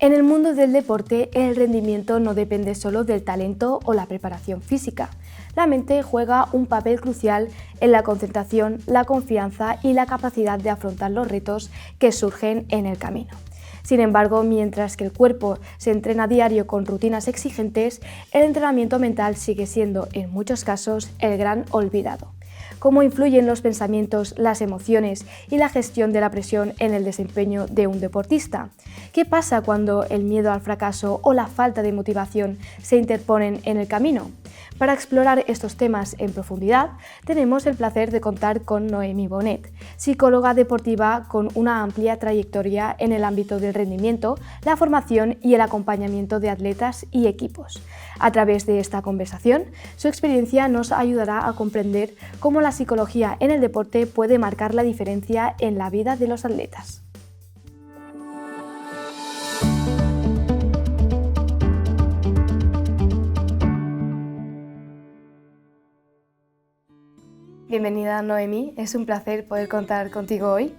En el mundo del deporte, el rendimiento no depende solo del talento o la preparación física. La mente juega un papel crucial en la concentración, la confianza y la capacidad de afrontar los retos que surgen en el camino. Sin embargo, mientras que el cuerpo se entrena a diario con rutinas exigentes, el entrenamiento mental sigue siendo, en muchos casos, el gran olvidado. ¿Cómo influyen los pensamientos, las emociones y la gestión de la presión en el desempeño de un deportista? ¿Qué pasa cuando el miedo al fracaso o la falta de motivación se interponen en el camino? Para explorar estos temas en profundidad, tenemos el placer de contar con Noemí Bonet, psicóloga deportiva con una amplia trayectoria en el ámbito del rendimiento, la formación y el acompañamiento de atletas y equipos. A través de esta conversación, su experiencia nos ayudará a comprender cómo la psicología en el deporte puede marcar la diferencia en la vida de los atletas. Bienvenida, Noemí, es un placer poder contar contigo hoy.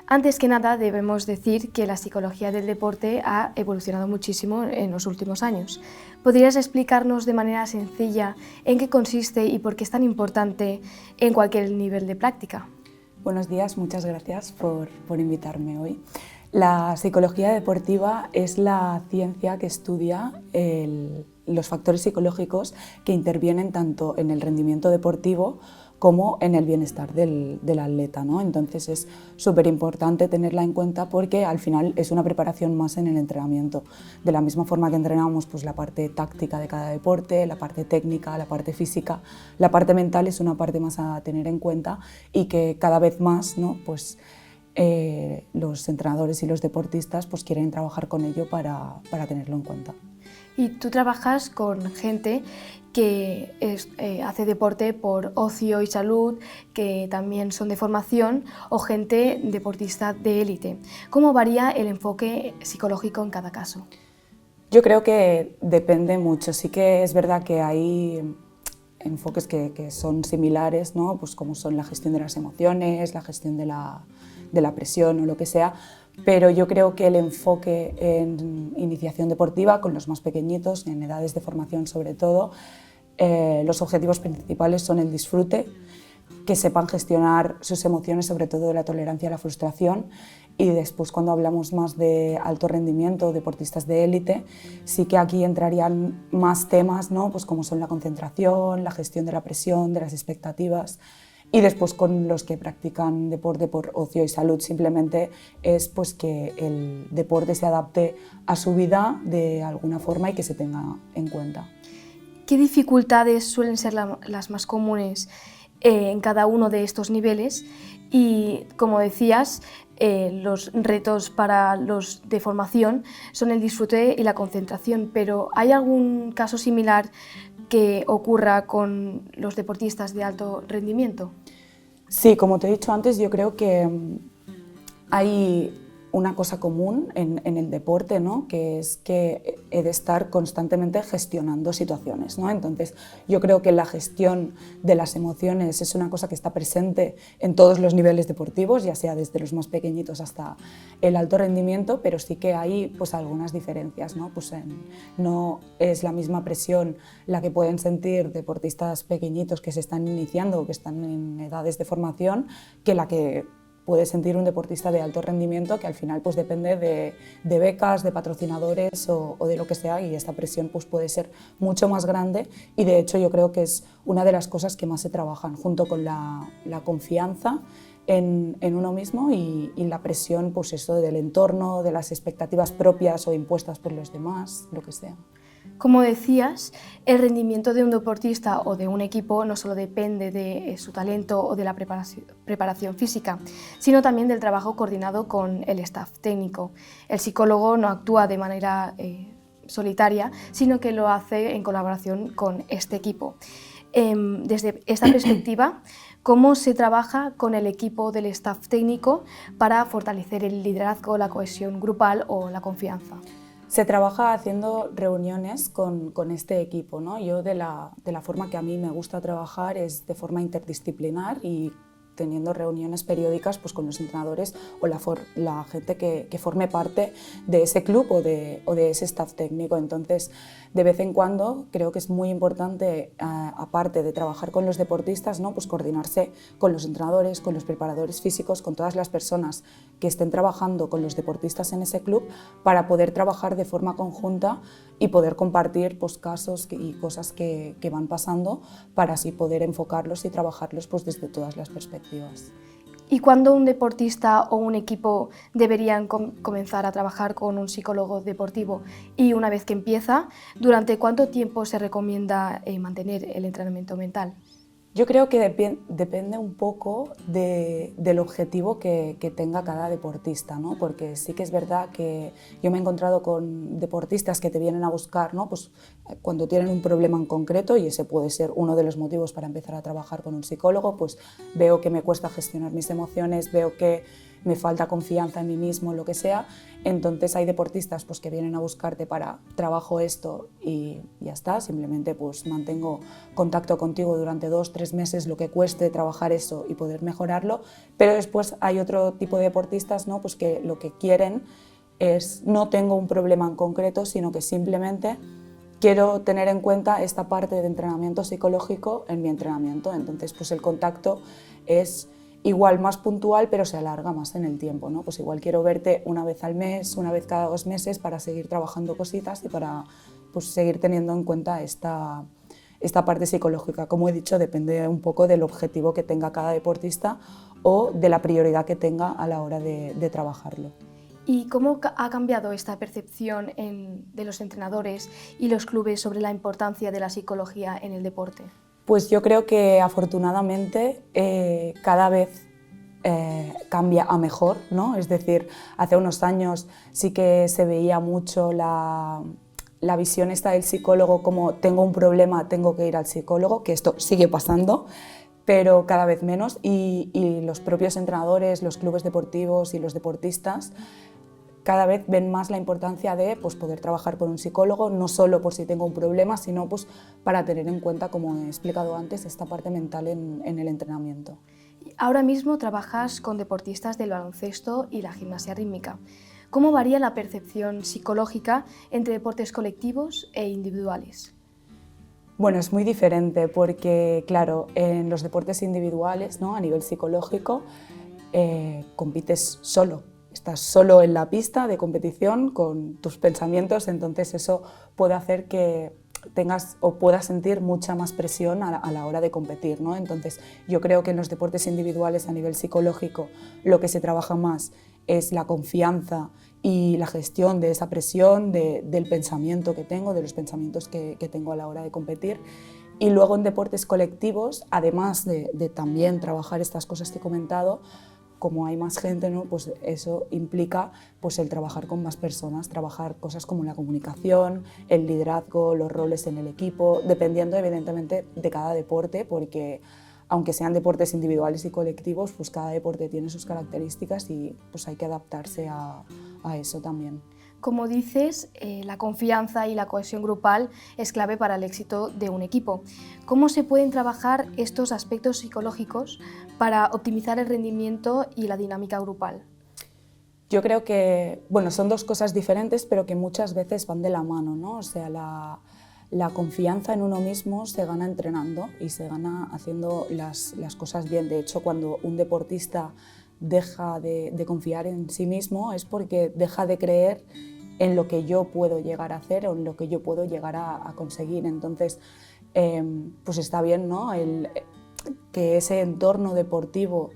Antes que nada, debemos decir que la psicología del deporte ha evolucionado muchísimo en los últimos años. ¿Podrías explicarnos de manera sencilla en qué consiste y por qué es tan importante en cualquier nivel de práctica? Buenos días, muchas gracias por invitarme hoy. La psicología deportiva es la ciencia que estudia los factores psicológicos que intervienen tanto en el rendimiento deportivo como en el bienestar del atleta, ¿no? Entonces es súper importante tenerla en cuenta porque al final es una preparación más en el entrenamiento. De la misma forma que entrenamos pues, la parte táctica de cada deporte, la parte técnica, la parte física, la parte mental es una parte más a tener en cuenta y que cada vez más, ¿no? Pues, los entrenadores y los deportistas pues, quieren trabajar con ello para tenerlo en cuenta. Y tú trabajas con gente que hace deporte por ocio y salud, que también son de formación, o gente deportista de élite. ¿Cómo varía el enfoque psicológico en cada caso? Yo creo que depende mucho. Sí que es verdad que hay enfoques que son similares, ¿no? Pues como son la gestión de las emociones, la gestión de la presión o lo que sea, pero yo creo que el enfoque en iniciación deportiva, con los más pequeñitos, en edades de formación sobre todo, los objetivos principales son el disfrute, que sepan gestionar sus emociones, sobre todo la tolerancia a la frustración, y después cuando hablamos más de alto rendimiento, deportistas de élite, sí que aquí entrarían más temas, ¿no? Pues como son la concentración, la gestión de la presión, de las expectativas. Y después con los que practican deporte por ocio y salud simplemente es pues, que el deporte se adapte a su vida de alguna forma y que se tenga en cuenta. ¿Qué dificultades suelen ser las más comunes en cada uno de estos niveles? Y como decías, los retos para los de formación son el disfrute y la concentración, pero ¿hay algún caso similar que ocurra con los deportistas de alto rendimiento? Sí, como te he dicho antes, yo creo que hay una cosa común en el deporte, ¿no? Que es que he de estar constantemente gestionando situaciones, ¿no? Entonces, yo creo que la gestión de las emociones es una cosa que está presente en todos los niveles deportivos, ya sea desde los más pequeñitos hasta el alto rendimiento, pero sí que hay pues, algunas diferencias, ¿no? Pues, no es la misma presión la que pueden sentir deportistas pequeñitos que se están iniciando o que están en edades de formación que la que puede sentir un deportista de alto rendimiento, que al final pues, depende de becas, de patrocinadores o de lo que sea, y esta presión pues, puede ser mucho más grande, y de hecho yo creo que es una de las cosas que más se trabajan, junto con la confianza en uno mismo y la presión pues, eso, del entorno, de las expectativas propias o impuestas por los demás, lo que sea. Como decías, el rendimiento de un deportista o de un equipo no solo depende de su talento o de la preparación física, sino también del trabajo coordinado con el staff técnico. El psicólogo no actúa de manera solitaria, sino que lo hace en colaboración con este equipo. Desde esta perspectiva, ¿cómo se trabaja con el equipo del staff técnico para fortalecer el liderazgo, la cohesión grupal o la confianza? Se trabaja haciendo reuniones con este equipo, ¿no? Yo de la forma que a mí me gusta trabajar es de forma interdisciplinar y teniendo reuniones periódicas pues, con los entrenadores o la gente que forme parte de ese club o de ese staff técnico. Entonces, de vez en cuando creo que es muy importante, aparte de trabajar con los deportistas, ¿no? Pues coordinarse con los entrenadores, con los preparadores físicos, con todas las personas que estén trabajando con los deportistas en ese club para poder trabajar de forma conjunta y poder compartir pues, casos y cosas que van pasando para así poder enfocarlos y trabajarlos pues, desde todas las perspectivas. ¿Y cuándo un deportista o un equipo deberían comenzar a trabajar con un psicólogo deportivo? Y una vez que empieza, ¿durante cuánto tiempo se recomienda mantener el entrenamiento mental? Yo creo que depende un poco del objetivo que tenga cada deportista, ¿no? Porque sí que es verdad que yo me he encontrado con deportistas que te vienen a buscar, ¿no? Pues, cuando tienen un problema en concreto, y ese puede ser uno de los motivos para empezar a trabajar con un psicólogo, pues veo que me cuesta gestionar mis emociones, veo que me falta confianza en mí mismo, lo que sea. Entonces hay deportistas pues, que vienen a buscarte para trabajo esto y ya está, simplemente pues, mantengo contacto contigo durante 2-3 meses, lo que cueste trabajar eso y poder mejorarlo, pero después hay otro tipo de deportistas, ¿no? Pues que lo que quieren es no tengo un problema en concreto, sino que simplemente quiero tener en cuenta esta parte de entrenamiento psicológico en mi entrenamiento. Entonces pues el contacto es igual más puntual, pero se alarga más en el tiempo, ¿no? Pues igual quiero verte una vez al mes, una vez cada 2 meses para seguir trabajando cositas y para pues, seguir teniendo en cuenta esta parte psicológica. Como he dicho, depende un poco del objetivo que tenga cada deportista o de la prioridad que tenga a la hora de trabajarlo. ¿Y cómo ha cambiado esta percepción de los entrenadores y los clubes sobre la importancia de la psicología en el deporte? Pues yo creo que afortunadamente cada vez cambia a mejor, ¿no? Es decir, hace unos años sí que se veía mucho la visión esta del psicólogo como tengo un problema, tengo que ir al psicólogo, que esto sigue pasando, pero cada vez menos y los propios entrenadores, los clubes deportivos y los deportistas cada vez ven más la importancia de pues, poder trabajar con un psicólogo, no solo por si tengo un problema, sino pues, para tener en cuenta, como he explicado antes, esta parte mental en el entrenamiento. Ahora mismo trabajas con deportistas del baloncesto y la gimnasia rítmica. ¿Cómo varía la percepción psicológica entre deportes colectivos e individuales? Bueno, es muy diferente porque, claro, en los deportes individuales, ¿no? A nivel psicológico, compites solo. Estás solo en la pista de competición con tus pensamientos, entonces eso puede hacer que tengas o puedas sentir mucha más presión a la hora de competir, ¿no? Entonces yo creo que en los deportes individuales a nivel psicológico lo que se trabaja más es la confianza y la gestión de esa presión, del pensamiento que tengo, de los pensamientos que tengo a la hora de competir. Y luego en deportes colectivos, además de también trabajar estas cosas que he comentado, como hay más gente, ¿no? Pues eso implica pues, el trabajar con más personas, trabajar cosas como la comunicación, el liderazgo, los roles en el equipo, dependiendo evidentemente de cada deporte, porque aunque sean deportes individuales y colectivos, pues cada deporte tiene sus características y pues hay que adaptarse a eso también. Como dices, la confianza y la cohesión grupal es clave para el éxito de un equipo. ¿Cómo se pueden trabajar estos aspectos psicológicos para optimizar el rendimiento y la dinámica grupal? Yo creo que bueno, son dos cosas diferentes, pero que muchas veces van de la mano, ¿no? O sea, la confianza en uno mismo se gana entrenando y se gana haciendo las cosas bien. De hecho, cuando un deportista deja de confiar en sí mismo es porque deja de creer en lo que yo puedo llegar a hacer o en lo que yo puedo llegar a conseguir. Entonces, pues está bien, ¿no? Que ese entorno deportivo,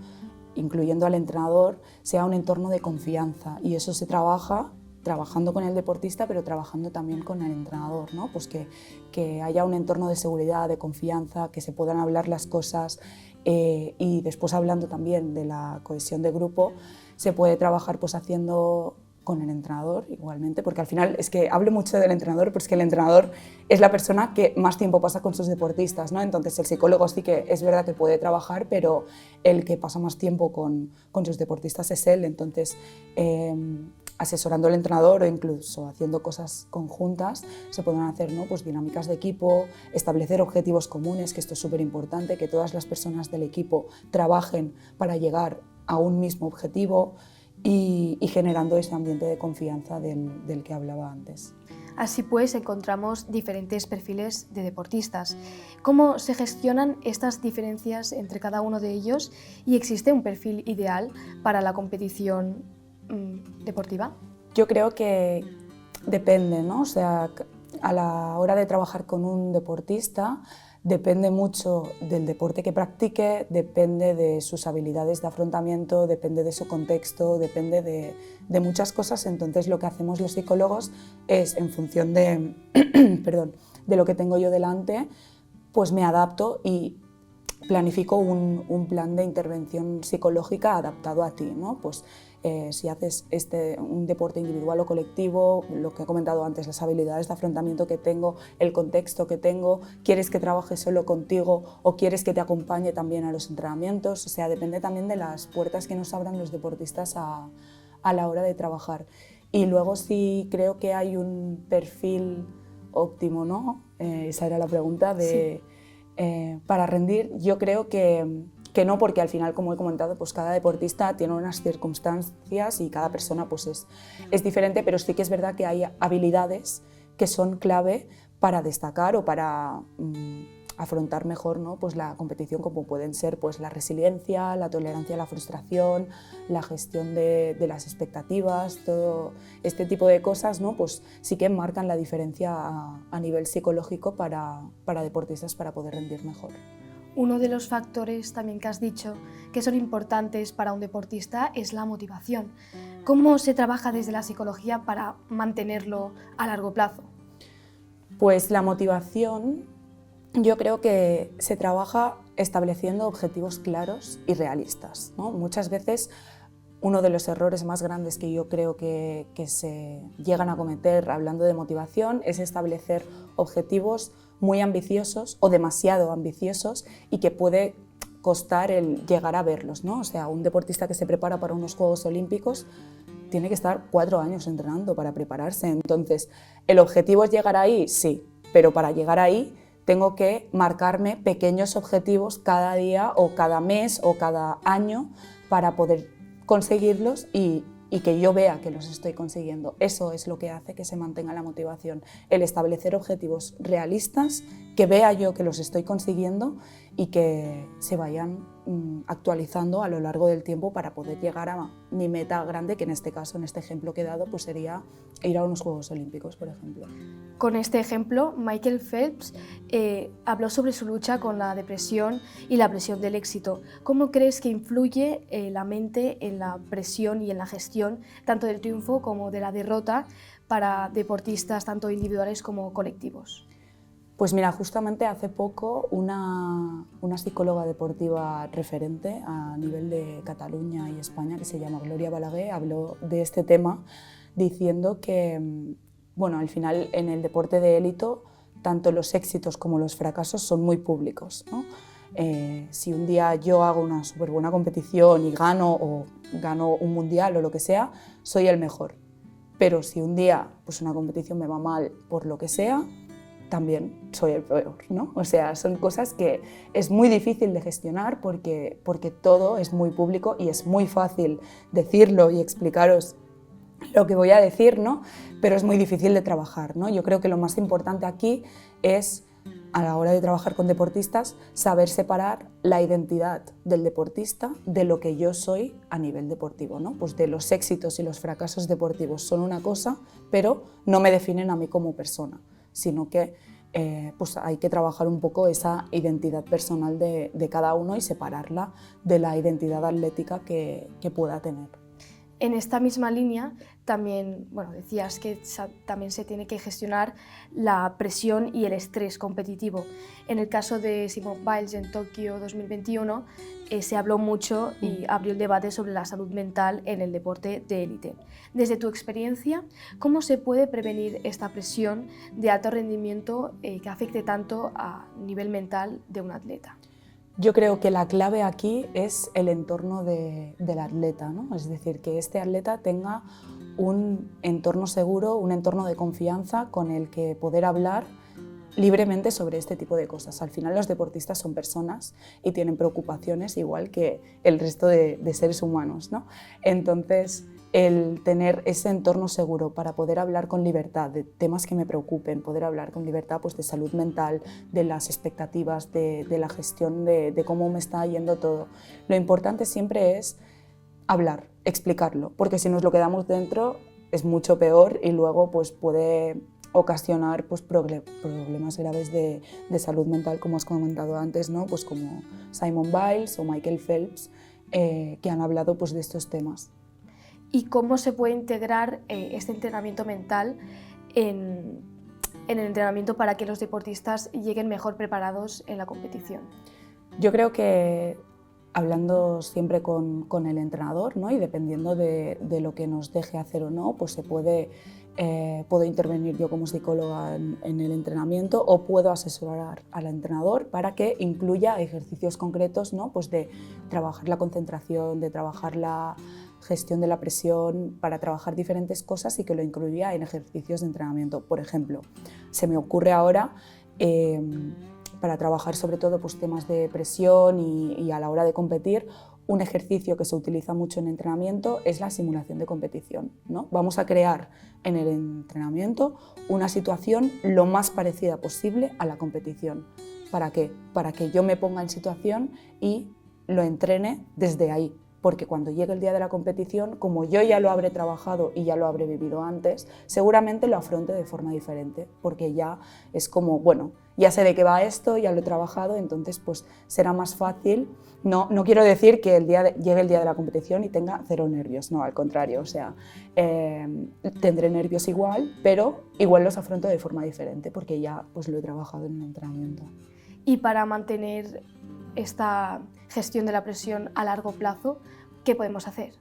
incluyendo al entrenador, sea un entorno de confianza y eso se trabaja trabajando con el deportista, pero trabajando también con el entrenador, ¿no? Pues que haya un entorno de seguridad, de confianza, que se puedan hablar las cosas y después hablando también de la cohesión de grupo, se puede trabajar pues haciendo con el entrenador igualmente, porque al final es que hablo mucho del entrenador, pero es que el entrenador es la persona que más tiempo pasa con sus deportistas, ¿no? Entonces el psicólogo sí que es verdad que puede trabajar, pero el que pasa más tiempo con sus deportistas es él, entonces asesorando al entrenador o incluso haciendo cosas conjuntas, se pueden hacer, ¿no? Pues dinámicas de equipo, establecer objetivos comunes, que esto es súper importante, que todas las personas del equipo trabajen para llegar a un mismo objetivo y generando ese ambiente de confianza del que hablaba antes. Así pues, encontramos diferentes perfiles de deportistas. ¿Cómo se gestionan estas diferencias entre cada uno de ellos y existe un perfil ideal para la competición deportiva? Yo creo que depende, ¿no? O sea, a la hora de trabajar con un deportista depende mucho del deporte que practique, depende de sus habilidades de afrontamiento, depende de su contexto, depende de muchas cosas. Entonces lo que hacemos los psicólogos es, en función de, perdón, de lo que tengo yo delante, pues me adapto y planifico un plan de intervención psicológica adaptado a ti, ¿no? Pues, si haces un deporte individual o colectivo, lo que he comentado antes, las habilidades de afrontamiento que tengo, el contexto que tengo, quieres que trabaje solo contigo o quieres que te acompañe también a los entrenamientos, o sea, depende también de las puertas que nos abran los deportistas a la hora de trabajar. Y luego sí creo que hay un perfil óptimo, ¿no? Esa era la pregunta de... Sí. Para rendir, yo creo que no, porque al final, como he comentado, pues cada deportista tiene unas circunstancias y cada persona pues es diferente, pero sí que es verdad que hay habilidades que son clave para destacar o para afrontar mejor, ¿no? Pues la competición, como pueden ser pues la resiliencia, la tolerancia a la frustración, la gestión de las expectativas, todo este tipo de cosas, ¿no? Pues sí que marcan la diferencia a nivel psicológico para deportistas para poder rendir mejor. Uno de los factores también que has dicho que son importantes para un deportista es la motivación. ¿Cómo se trabaja desde la psicología para mantenerlo a largo plazo? Pues la motivación, yo creo que se trabaja estableciendo objetivos claros y realistas, ¿no? Muchas veces uno de los errores más grandes que yo creo que se llegan a cometer hablando de motivación es establecer objetivos muy ambiciosos o demasiado ambiciosos y que puede costar el llegar a verlos, ¿no? O sea, un deportista que se prepara para unos Juegos Olímpicos tiene que estar 4 años entrenando para prepararse. Entonces, ¿el objetivo es llegar ahí? Sí, pero para llegar ahí tengo que marcarme pequeños objetivos cada día o cada mes o cada año para poder conseguirlos y que yo vea que los estoy consiguiendo. Eso es lo que hace que se mantenga la motivación, el establecer objetivos realistas, que vea yo que los estoy consiguiendo y que se vayan actualizando a lo largo del tiempo para poder llegar a mi meta grande, que en este caso, en este ejemplo que he dado, pues sería ir a unos Juegos Olímpicos, por ejemplo. Con este ejemplo, Michael Phelps habló sobre su lucha con la depresión y la presión del éxito. ¿Cómo crees que influye la mente en la presión y en la gestión tanto del triunfo como de la derrota para deportistas tanto individuales como colectivos? Pues mira, justamente hace poco una psicóloga deportiva referente a nivel de Cataluña y España, que se llama Gloria Balaguer, habló de este tema diciendo que, bueno, al final en el deporte de élite tanto los éxitos como los fracasos son muy públicos, ¿no? Si un día yo hago una súper buena competición y gano un mundial o lo que sea, soy el mejor. Pero si un día pues una competición me va mal por lo que sea, también soy el peor, ¿no? O sea, son cosas que es muy difícil de gestionar porque todo es muy público y es muy fácil decirlo y explicaros lo que voy a decir, ¿no? Pero es muy difícil de trabajar, ¿no? Yo creo que lo más importante aquí es, a la hora de trabajar con deportistas, saber separar la identidad del deportista de lo que yo soy a nivel deportivo, ¿no? Pues de los éxitos y los fracasos deportivos son una cosa, pero no me definen a mí como persona, sino que pues hay que trabajar un poco esa identidad personal de cada uno y separarla de la identidad atlética que pueda tener. En esta misma línea, también decías que también se tiene que gestionar la presión y el estrés competitivo. En el caso de Simone Biles en Tokio 2021, se habló mucho y abrió el debate sobre la salud mental en el deporte de élite. Desde tu experiencia, ¿cómo se puede prevenir esta presión de alto rendimiento que afecte tanto a nivel mental de un atleta? Yo creo que la clave aquí es el entorno del atleta, ¿no? Es decir, que este atleta tenga un entorno seguro, un entorno de confianza con el que poder hablar libremente sobre este tipo de cosas. Al final los deportistas son personas y tienen preocupaciones igual que el resto de seres humanos, ¿no? Entonces, el tener ese entorno seguro para poder hablar con libertad de temas que me preocupen, poder hablar con libertad pues, de salud mental, de las expectativas, de la gestión, de cómo me está yendo todo. Lo importante siempre es hablar, explicarlo, porque si nos lo quedamos dentro es mucho peor y luego pues, puede ocasionar pues, problemas graves de salud mental, como has comentado antes, ¿no? Pues como Simone Biles o Michael Phelps, que han hablado pues, de estos temas. ¿Y cómo se puede integrar este entrenamiento mental en el entrenamiento para que los deportistas lleguen mejor preparados en la competición? Yo creo que hablando siempre con el entrenador, ¿no? Y dependiendo de lo que nos deje hacer o no, pues puedo intervenir yo como psicóloga en el entrenamiento o puedo asesorar al entrenador para que incluya ejercicios concretos, ¿no? Pues de trabajar la concentración, de trabajar la gestión de la presión, para trabajar diferentes cosas y que lo incluya en ejercicios de entrenamiento. Por ejemplo, se me ocurre ahora para trabajar sobre todo pues, temas de presión y a la hora de competir, un ejercicio que se utiliza mucho en entrenamiento es la simulación de competición, ¿no? Vamos a crear en el entrenamiento una situación lo más parecida posible a la competición. ¿Para qué? Para que yo me ponga en situación y lo entrene desde ahí. Porque cuando llegue el día de la competición, como yo ya lo habré trabajado y ya lo habré vivido antes, seguramente lo afronte de forma diferente, porque ya es como, bueno, ya sé de qué va esto, ya lo he trabajado, entonces pues será más fácil. No quiero decir que llegue el día de la competición y tenga cero nervios, no, al contrario, o sea, tendré nervios igual, pero igual los afronto de forma diferente, porque ya pues lo he trabajado en el entrenamiento. Y para mantener esta gestión de la presión a largo plazo, ¿qué podemos hacer?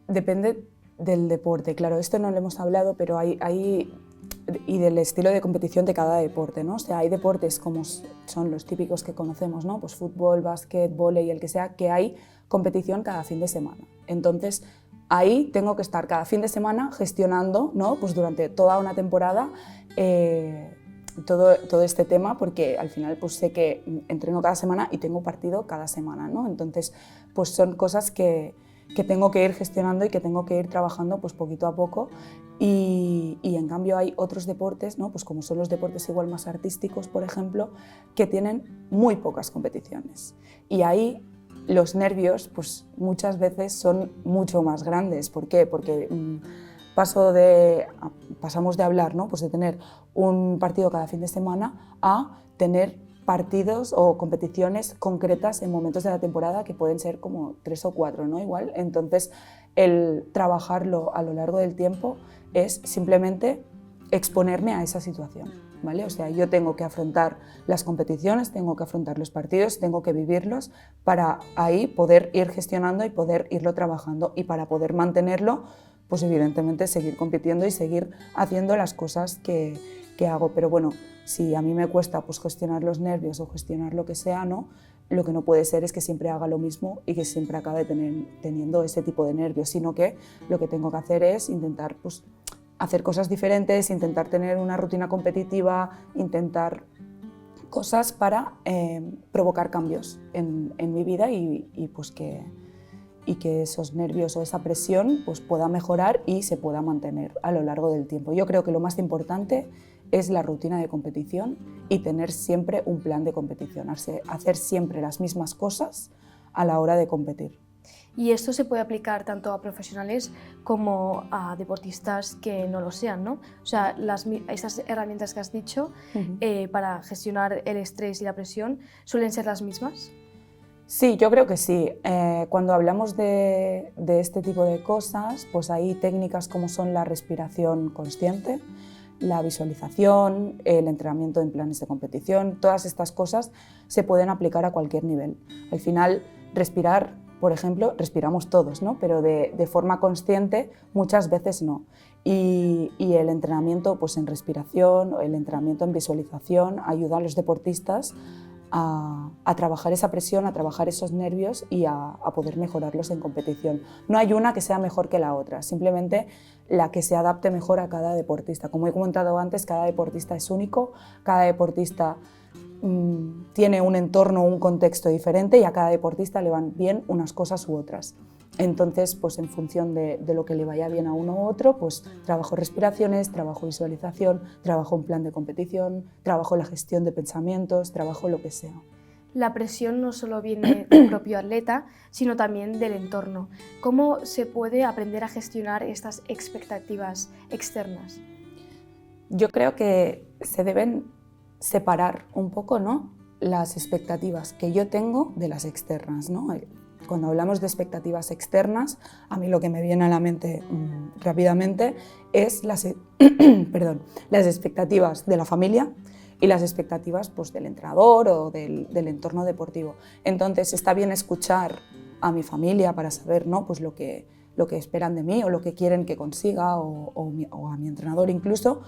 Depende del deporte, claro, esto no lo hemos hablado, pero y del estilo de competición de cada deporte, ¿no? O sea, hay deportes como son los típicos que conocemos, ¿no? Pues fútbol, básquet, vóley, el que sea, que hay competición cada fin de semana. Entonces, ahí tengo que estar cada fin de semana gestionando, ¿no? Pues durante toda una temporada todo este tema, porque al final pues sé que entreno cada semana y tengo partido cada semana, ¿no? Entonces, pues son cosas que tengo que ir gestionando y que tengo que ir trabajando pues poquito a poco y en cambio hay otros deportes, ¿no? Pues como son los deportes igual más artísticos, por ejemplo, que tienen muy pocas competiciones y ahí los nervios pues muchas veces son mucho más grandes. ¿Por qué? Porque pasamos de hablar, ¿no? Pues de tener un partido cada fin de semana a tener partidos o competiciones concretas en momentos de la temporada que pueden ser como 3 o 4, ¿no? Igual. Entonces, el trabajarlo a lo largo del tiempo es simplemente exponerme a esa situación, ¿vale? O sea, yo tengo que afrontar las competiciones, tengo que afrontar los partidos, tengo que vivirlos para ahí poder ir gestionando y poder irlo trabajando y para poder mantenerlo, pues evidentemente seguir compitiendo y seguir haciendo las cosas que hago. Pero bueno, si a mí me cuesta pues, gestionar los nervios o gestionar lo que sea, ¿no? Lo que no puede ser es que siempre haga lo mismo y que siempre acabe teniendo ese tipo de nervios, sino que lo que tengo que hacer es intentar pues, hacer cosas diferentes, intentar tener una rutina competitiva, intentar cosas para provocar cambios en mi vida y pues que esos nervios o esa presión pues, pueda mejorar y se pueda mantener a lo largo del tiempo. Yo creo que lo más importante es la rutina de competición y tener siempre un plan de competición, hacer siempre las mismas cosas a la hora de competir. Y esto se puede aplicar tanto a profesionales como a deportistas que no lo sean, ¿no? O sea, esas herramientas que has dicho para gestionar el estrés y la presión, ¿suelen ser las mismas? Sí, yo creo que sí. Cuando hablamos de este tipo de cosas, pues hay técnicas como son la respiración consciente, la visualización, el entrenamiento en planes de competición, todas estas cosas se pueden aplicar a cualquier nivel. Al final, respirar, por ejemplo, respiramos todos, ¿no? Pero de forma consciente muchas veces no. Y el entrenamiento pues, en respiración, el entrenamiento en visualización ayuda a los deportistas a trabajar esa presión, a trabajar esos nervios y a poder mejorarlos en competición. No hay una que sea mejor que la otra, simplemente la que se adapte mejor a cada deportista. Como he comentado antes, cada deportista es único, cada deportista tiene un entorno, un contexto diferente y a cada deportista le van bien unas cosas u otras. Entonces, pues en función de lo que le vaya bien a uno u otro, pues trabajo respiraciones, trabajo visualización, trabajo un plan de competición, trabajo la gestión de pensamientos, trabajo lo que sea. La presión no solo viene del propio atleta, sino también del entorno. ¿Cómo se puede aprender a gestionar estas expectativas externas? Yo creo que se deben separar un poco, ¿no?, las expectativas que yo tengo de las externas, ¿no? Cuando hablamos de expectativas externas, a mí lo que me viene a la mente rápidamente es las expectativas de la familia y las expectativas, pues, del entrenador o del entorno deportivo. Entonces está bien escuchar a mi familia para saber, ¿no?, pues lo que esperan de mí o lo que quieren que consiga o a mi entrenador incluso,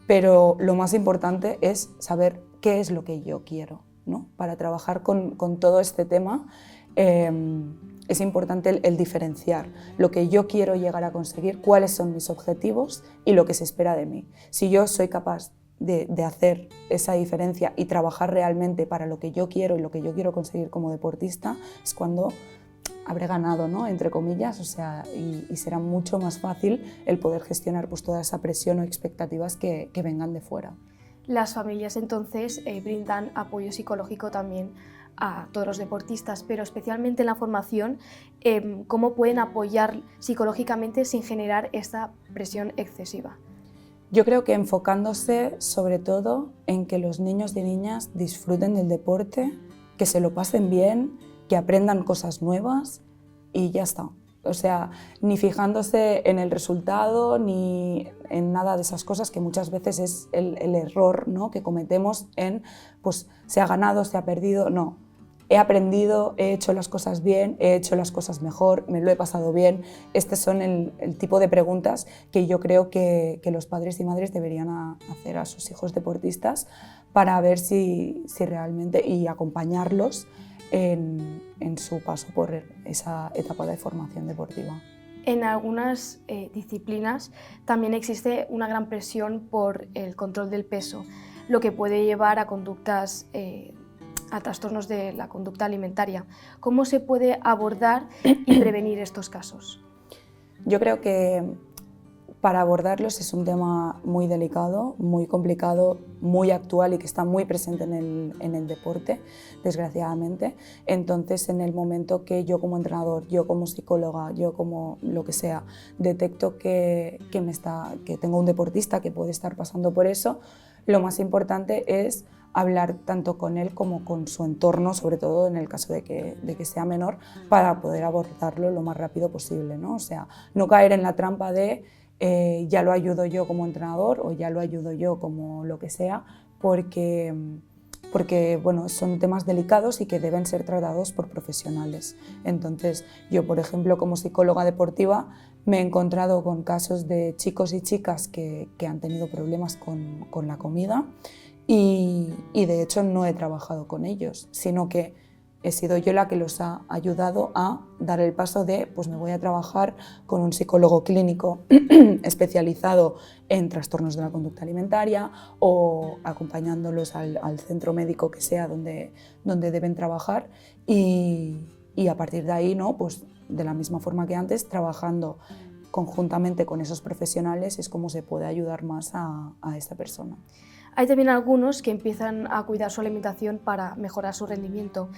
pero lo más importante es saber qué es lo que yo quiero, ¿no? Para trabajar con todo este tema es importante el diferenciar lo que yo quiero llegar a conseguir, cuáles son mis objetivos y lo que se espera de mí. Si yo soy capaz de hacer esa diferencia y trabajar realmente para lo que yo quiero y lo que yo quiero conseguir como deportista, es cuando habré ganado, ¿no?, entre comillas, o sea, y será mucho más fácil el poder gestionar, pues, toda esa presión o expectativas que vengan de fuera. Las familias entonces brindan apoyo psicológico también a todos los deportistas, pero especialmente en la formación, ¿cómo pueden apoyar psicológicamente sin generar esta presión excesiva? Yo creo que enfocándose sobre todo en que los niños y niñas disfruten del deporte, que se lo pasen bien, que aprendan cosas nuevas y ya está. O sea, ni fijándose en el resultado ni en nada de esas cosas, que muchas veces es el error, ¿no?, que cometemos en, pues, se ha ganado, se ha perdido. No, he aprendido, he hecho las cosas bien, he hecho las cosas mejor, me lo he pasado bien. Estos son el tipo de preguntas que yo creo que los padres y madres deberían hacer a sus hijos deportistas para ver si realmente, y acompañarlos en su paso por esa etapa de formación deportiva. En algunas disciplinas también existe una gran presión por el control del peso, lo que puede llevar a conductas, a trastornos de la conducta alimentaria. ¿Cómo se puede abordar y prevenir estos casos? Yo creo que para abordarlos es un tema muy delicado, muy complicado, muy actual y que está muy presente en el deporte, desgraciadamente. Entonces, en el momento que yo como entrenador, yo como psicóloga, yo como lo que sea, detecto que tengo un deportista que puede estar pasando por eso, lo más importante es hablar tanto con él como con su entorno, sobre todo en el caso de que sea menor, para poder abordarlo lo más rápido posible, ¿no? O sea, no caer en la trampa de ya lo ayudo yo como entrenador o ya lo ayudo yo como lo que sea, porque bueno, son temas delicados y que deben ser tratados por profesionales. Entonces, yo, por ejemplo, como psicóloga deportiva, me he encontrado con casos de chicos y chicas que han tenido problemas con la comida y de hecho no he trabajado con ellos, sino que he sido yo la que los ha ayudado a dar el paso de, pues me voy a trabajar con un psicólogo clínico especializado en trastornos de la conducta alimentaria o acompañándolos al centro médico que sea donde deben trabajar y a partir de ahí, ¿no?, pues de la misma forma que antes, trabajando conjuntamente con esos profesionales es como se puede ayudar más a esta persona. Hay también algunos que empiezan a cuidar su alimentación para mejorar su rendimiento.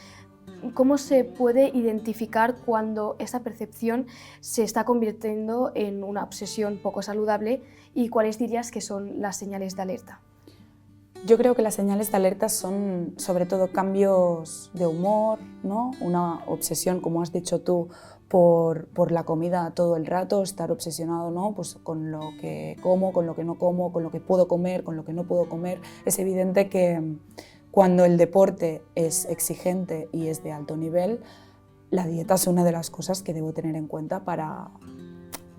¿Cómo se puede identificar cuando esta percepción se está convirtiendo en una obsesión poco saludable y cuáles dirías que son las señales de alerta? Yo creo que las señales de alerta son sobre todo cambios de humor, ¿no?, una obsesión, como has dicho tú, por la comida todo el rato, estar obsesionado, ¿no?, pues con lo que como, con lo que no como, con lo que puedo comer, con lo que no puedo comer. Es evidente que cuando el deporte es exigente y es de alto nivel, la dieta es una de las cosas que debo tener en cuenta para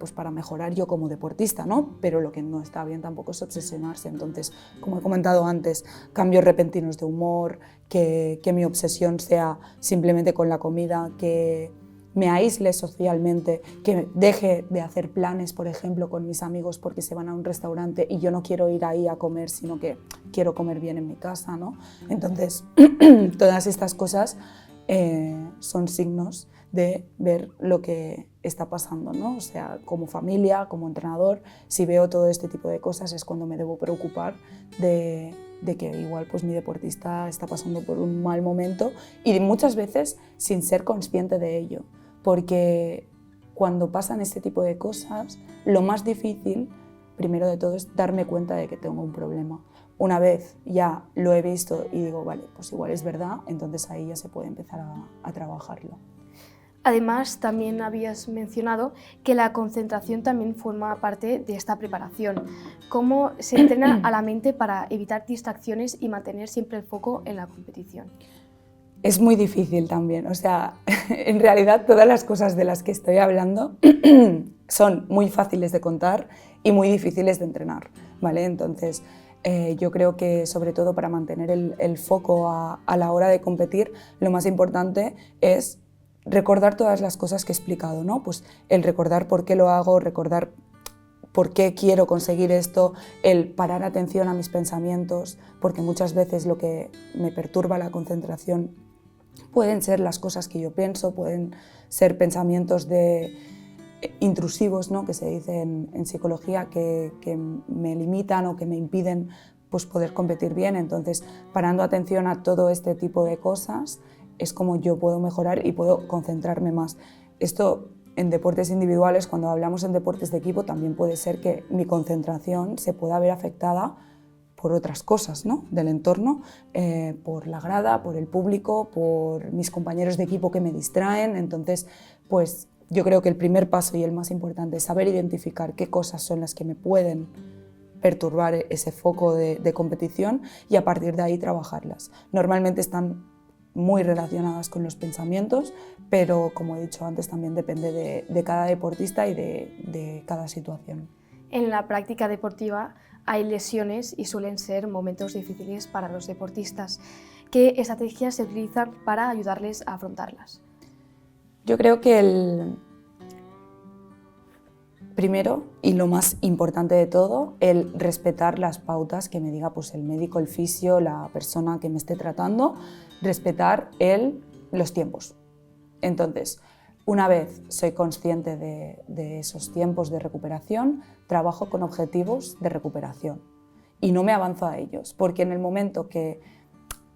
pues para mejorar yo como deportista, ¿no? Pero lo que no está bien tampoco es obsesionarse. Entonces, como he comentado antes, cambios repentinos de humor, que mi obsesión sea simplemente con la comida, que me aísle socialmente, que deje de hacer planes, por ejemplo, con mis amigos porque se van a un restaurante y yo no quiero ir ahí a comer, sino que quiero comer bien en mi casa, ¿no? Entonces, todas estas cosas son signos de ver lo que está pasando, ¿no? O sea, como familia, como entrenador, si veo todo este tipo de cosas es cuando me debo preocupar de que igual pues mi deportista está pasando por un mal momento y muchas veces sin ser consciente de ello, porque cuando pasan este tipo de cosas, lo más difícil, primero de todo, es darme cuenta de que tengo un problema. Una vez ya lo he visto y digo, vale, pues igual es verdad, entonces ahí ya se puede empezar a trabajarlo. Además, también habías mencionado que la concentración también forma parte de esta preparación. ¿Cómo se entrena a la mente para evitar distracciones y mantener siempre el foco en la competición? Es muy difícil también, o sea, en realidad todas las cosas de las que estoy hablando son muy fáciles de contar y muy difíciles de entrenar, ¿vale? Entonces, yo creo que sobre todo para mantener el foco a la hora de competir, lo más importante es recordar todas las cosas que he explicado, ¿no? Pues el recordar por qué lo hago, recordar por qué quiero conseguir esto, el parar atención a mis pensamientos, porque muchas veces lo que me perturba la concentración pueden ser las cosas que yo pienso, pueden ser pensamientos intrusivos, ¿no? Que se dice en psicología, que me limitan o que me impiden pues, poder competir bien. Entonces, parando atención a todo este tipo de cosas, es como yo puedo mejorar y puedo concentrarme más. Esto en deportes individuales, cuando hablamos en deportes de equipo, también puede ser que mi concentración se pueda ver afectada por otras cosas, ¿no? Del entorno, por la grada, por el público, por mis compañeros de equipo que me distraen. Entonces, pues yo creo que el primer paso y el más importante es saber identificar qué cosas son las que me pueden perturbar ese foco de competición y a partir de ahí trabajarlas. Normalmente están muy relacionadas con los pensamientos, pero como he dicho antes también depende de cada deportista y de cada situación. En la práctica deportiva hay lesiones y suelen ser momentos difíciles para los deportistas. ¿Qué estrategias se utilizan para ayudarles a afrontarlas? Yo creo que el primero y lo más importante de todo, el respetar las pautas que me diga pues, el médico, el fisio, la persona que me esté tratando, respetar los tiempos. Entonces, una vez soy consciente de esos tiempos de recuperación, trabajo con objetivos de recuperación y no me avanzo a ellos, porque en el momento que,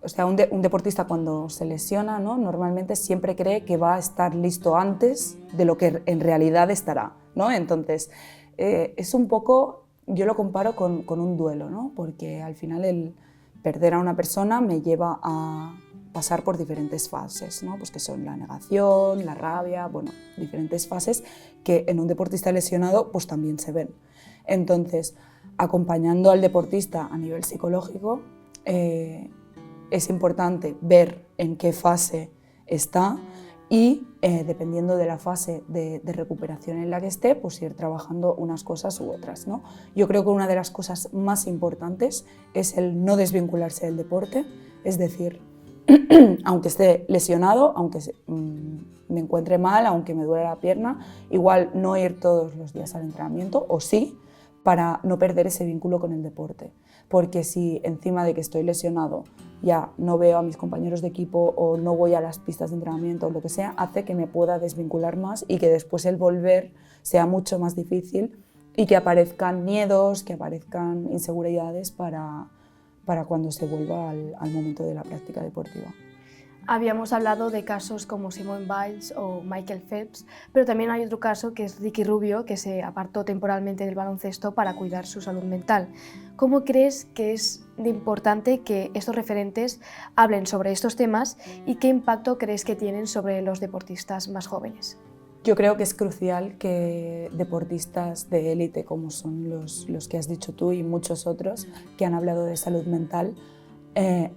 o sea, un deportista cuando se lesiona, ¿no? Normalmente siempre cree que va a estar listo antes de lo que en realidad estará, ¿no? Entonces, es un poco, yo lo comparo con un duelo, ¿no? Porque al final el perder a una persona me lleva a pasar por diferentes fases, ¿no? Pues que son la negación, la rabia, bueno, diferentes fases que en un deportista lesionado pues también se ven. Entonces, acompañando al deportista a nivel psicológico, es importante ver en qué fase está y, dependiendo de la fase de recuperación en la que esté, pues ir trabajando unas cosas u otras, ¿no? Yo creo que una de las cosas más importantes es el no desvincularse del deporte, es decir, aunque esté lesionado, aunque me encuentre mal, aunque me duele la pierna, igual no ir todos los días al entrenamiento, o sí, para no perder ese vínculo con el deporte. Porque si encima de que estoy lesionado ya no veo a mis compañeros de equipo o no voy a las pistas de entrenamiento o lo que sea, hace que me pueda desvincular más y que después el volver sea mucho más difícil y que aparezcan miedos, que aparezcan inseguridades para cuando se vuelva al momento de la práctica deportiva. Habíamos hablado de casos como Simone Biles o Michael Phelps, pero también hay otro caso que es Ricky Rubio, que se apartó temporalmente del baloncesto para cuidar su salud mental. ¿Cómo crees que es de importante que estos referentes hablen sobre estos temas y qué impacto crees que tienen sobre los deportistas más jóvenes? Yo creo que es crucial que deportistas de élite, como son los que has dicho tú y muchos otros que han hablado de salud mental,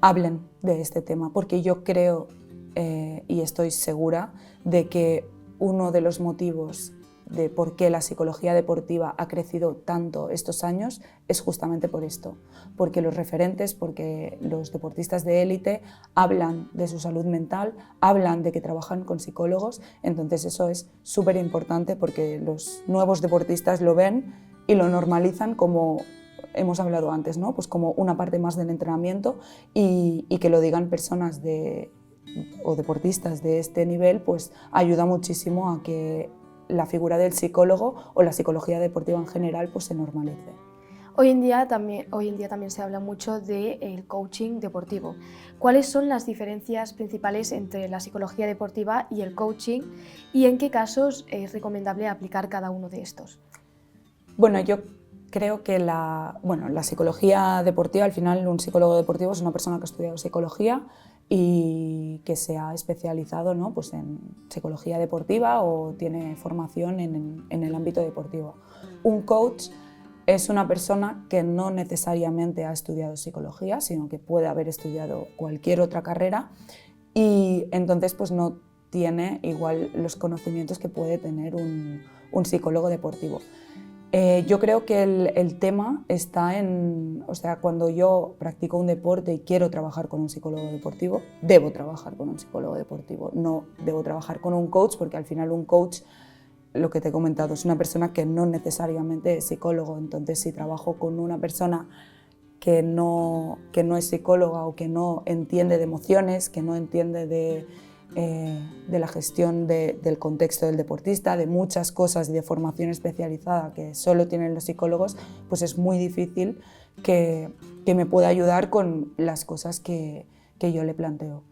hablen de este tema, porque yo creo y estoy segura de que uno de los motivos de por qué la psicología deportiva ha crecido tanto estos años es justamente por esto, porque los referentes, porque los deportistas de élite hablan de su salud mental, hablan de que trabajan con psicólogos, entonces eso es súper importante porque los nuevos deportistas lo ven y lo normalizan como hemos hablado antes, ¿no? Pues como una parte más del entrenamiento y que lo digan personas o deportistas de este nivel, pues ayuda muchísimo a que la figura del psicólogo o la psicología deportiva en general pues se normalice. Hoy en día también se habla mucho del coaching deportivo. ¿Cuáles son las diferencias principales entre la psicología deportiva y el coaching y en qué casos es recomendable aplicar cada uno de estos? Bueno, yo creo que la psicología deportiva, al final un psicólogo deportivo es una persona que ha estudiado psicología y que se ha especializado, ¿no? Pues en psicología deportiva o tiene formación en el ámbito deportivo. Un coach es una persona que no necesariamente ha estudiado psicología, sino que puede haber estudiado cualquier otra carrera y entonces pues no tiene igual los conocimientos que puede tener un psicólogo deportivo. Yo creo que el tema está en, o sea, cuando yo practico un deporte y quiero trabajar con un psicólogo deportivo, debo trabajar con un psicólogo deportivo, no debo trabajar con un coach, porque al final un coach, lo que te he comentado, es una persona que no necesariamente es psicólogo, entonces si trabajo con una persona que no es psicóloga o que no entiende de emociones, que no entiende de la gestión del contexto del deportista, de muchas cosas y de formación especializada que solo tienen los psicólogos, pues es muy difícil que me pueda ayudar con las cosas que yo le planteo.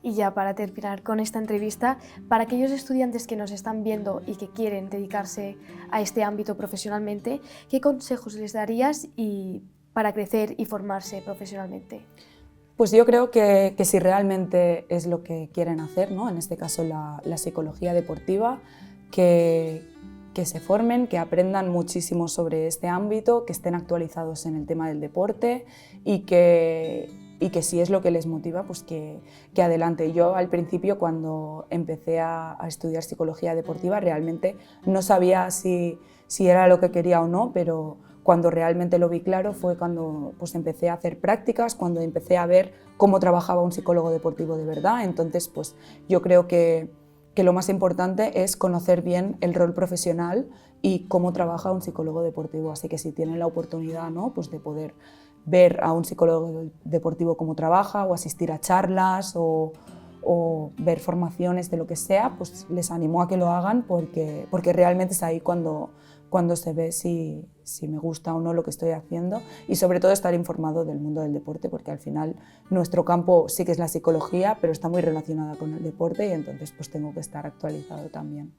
Y ya para terminar con esta entrevista, para aquellos estudiantes que nos están viendo y que quieren dedicarse a este ámbito profesionalmente, ¿qué consejos les darías para crecer y formarse profesionalmente? Pues yo creo que si realmente es lo que quieren hacer, ¿no? En este caso la psicología deportiva, que se formen, que aprendan muchísimo sobre este ámbito, que estén actualizados en el tema del deporte y que si es lo que les motiva, pues que adelante. Yo al principio cuando empecé a estudiar psicología deportiva realmente no sabía si era lo que quería o no, pero cuando realmente lo vi claro fue cuando pues, empecé a hacer prácticas, cuando empecé a ver cómo trabajaba un psicólogo deportivo de verdad. Entonces, pues, yo creo que lo más importante es conocer bien el rol profesional y cómo trabaja un psicólogo deportivo. Así que si tienen la oportunidad, ¿no? Pues de poder ver a un psicólogo deportivo cómo trabaja o asistir a charlas o ver formaciones de lo que sea, pues les animo a que lo hagan porque realmente es ahí cuando se ve si me gusta o no lo que estoy haciendo y sobre todo estar informado del mundo del deporte porque al final nuestro campo sí que es la psicología pero está muy relacionada con el deporte y entonces pues tengo que estar actualizado también.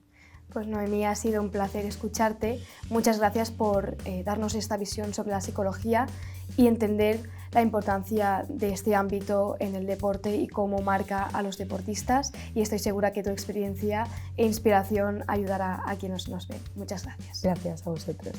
Pues Noemí, ha sido un placer escucharte. Muchas gracias por darnos esta visión sobre la psicología y entender la importancia de este ámbito en el deporte y cómo marca a los deportistas y estoy segura que tu experiencia e inspiración ayudará a quienes nos ven. Muchas gracias. Gracias a vosotros.